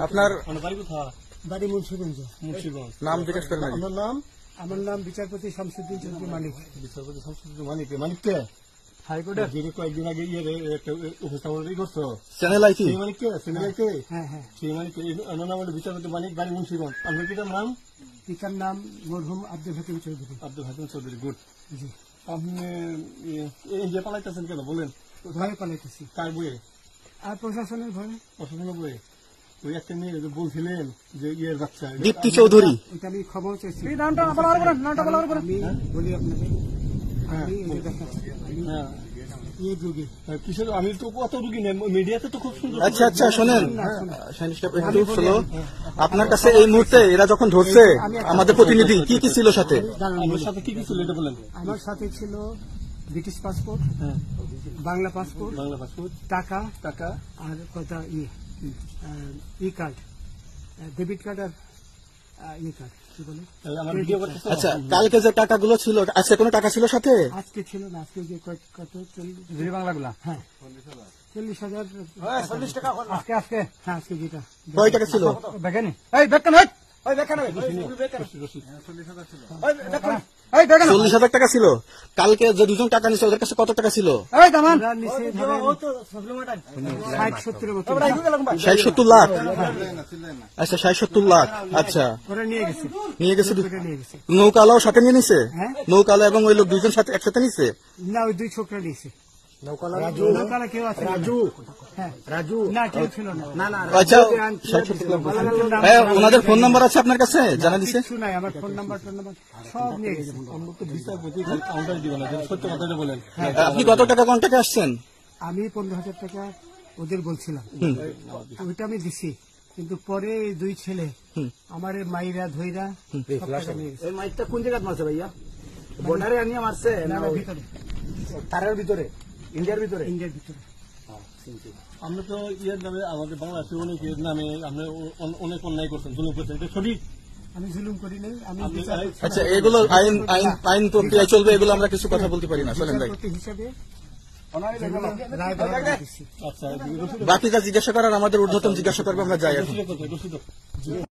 আপনার বাড়ি মুন্সিগঞ্জ। নাম জিজ্ঞেস করেন। আমার নাম বিচারপতি শামসুদ্দিন চৌধুরী মানিক। বিচারপতি শামসুদ্দিন মানিক। মানিককে হাইকোর্টের যে কয়েকদিন আগে একটা উপস্থাপন করছো চ্যানেল আইটি সেই মানিককে চ্যানেলাইতে হ্যাঁ হ্যাঁ, সেই মানিককে আমার নাম হলো বিচারপতি মানিক, বাড়ি মুন্সিগঞ্জ। আপনার পিতার নাম? পিতার নাম মরহুম আব্দুল হাকিম চৌধুরী। আব্দুল হাকিম চৌধুরী। গুড। জি। আপনি এই যে পালাইতেছেন কেন বলেন? ভয়ে পালাইতেছি। কার বইয়ে? আর প্রশাসনের ভয়ে। প্রশাসনের বইয়ে? ওই একটা মেয়ে যে বলছিলেন যে ইয়ের বাচ্চা দীপ্তি চৌধুরী। এটা আমি খবর চাইছি। হ্যাঁ আমি বলি আপনাকে, আমি এই যে দেখাচ্ছি, আমি এই রোগী। কিসের? আমি তো কত রুগী নেই, মিডিয়াতে তো খুব সুন্দর। আচ্ছা আচ্ছা শোনেন, একটু শোনো। আপনার কাছে এই মুহূর্তে এরা যখন ধরছে আমাদের প্রতিনিধি, কি কি ছিল সাথে? আমার সাথে কি কি ছিল এটা বলেন। আমার সাথে ছিল British passport, Bangla passport, Bangla passport, টাকা টাকা আর কথা ই কার্ড, ডেবিট কার্ড আর ই কার্ড, কি বলে? আমার ভিডিও করতে। আচ্ছা, কালকে যে টাকাগুলো ছিল, আজকে কোনো টাকা ছিল সাথে? আজকে ছিল না, আজকে যে কত 40 বাংলাগুলা। হ্যাঁ 40,000 টাকা আজকে আজকে হ্যাঁ আজকে যেটা কয় টাকা ছিল? দেখেনি এই দেখেন, এই দেখেন, 40,000 টাকা ছিল। কালকে যে দুজন টাকা নিচ্ছে ওদের কাছে কত টাকা ছিল? এই দামান ওরা নিচে ধরেন 60-70 মতো 60-70 লাখ। আচ্ছা 60-70 লাখ। আচ্ছা, ওরা নিয়ে গেছে, নিয়ে গেছে। নিয়ে গেছে। নৌকালাও সাথে নিয়ে নিছে? হ্যাঁ। নৌকালা এবং ওই লোক দুজন সাথে একসাথে নিছে? না, ওই দুই ছোকরা নিয়েছে। নৌকালা কেউ আছে? রাজু না, কেউ ছিল না। আচ্ছা, হ্যাঁ, ওনাদের ফোন নাম্বার আছে আপনার কাছে? জানা দিছে? কিছু নাই, আমার ফোন নাম্বার সব নিয়ে গেছে। আমরা তো বিচারপতি কাউন্টার দিবেন না, সত্য কথাটা বলেন। আপনি কত টাকা কন্ট্যাক্টে আসছেন? আমি 15,000 টাকা ওদের বলছিলাম, ওইটা আমি দিছি। কিন্তু পরে এই দুই ছেলে আমার মাইরা ধইরা সব টাকা নিয়ে গেছে। মাইকটা কোন জায়গায় মারছে ভাইয়া? বর্ডারে আনিয়ে মারছে না ভিতরে, তারের ভিতরে, ইন্ডিয়ার ভিতরে? ইন্ডিয়ার ভিতরে। আমরা তো ইয়ের নামে, আমাদের বাংলাদেশের অনেকের নামে আপনি অনেক অন্যায় করছেন, জুলুম করছেন, এটা সঠিক? আমি জুলুম করি নাই, আমি আচ্ছা, এগুলো আইন প্রক্রিয়া চলবে, এগুলো আমরা কিছু কথা বলতে পারি না। চলেন ভাই, বিচারপতি হিসাবে রায় বহাল দিছি। আচ্ছা, বাকি যা জিজ্ঞাসা করার আমাদের ঊর্ধ্বতন জিজ্ঞাসা করবে, আমরা যাই এখন। রসিদ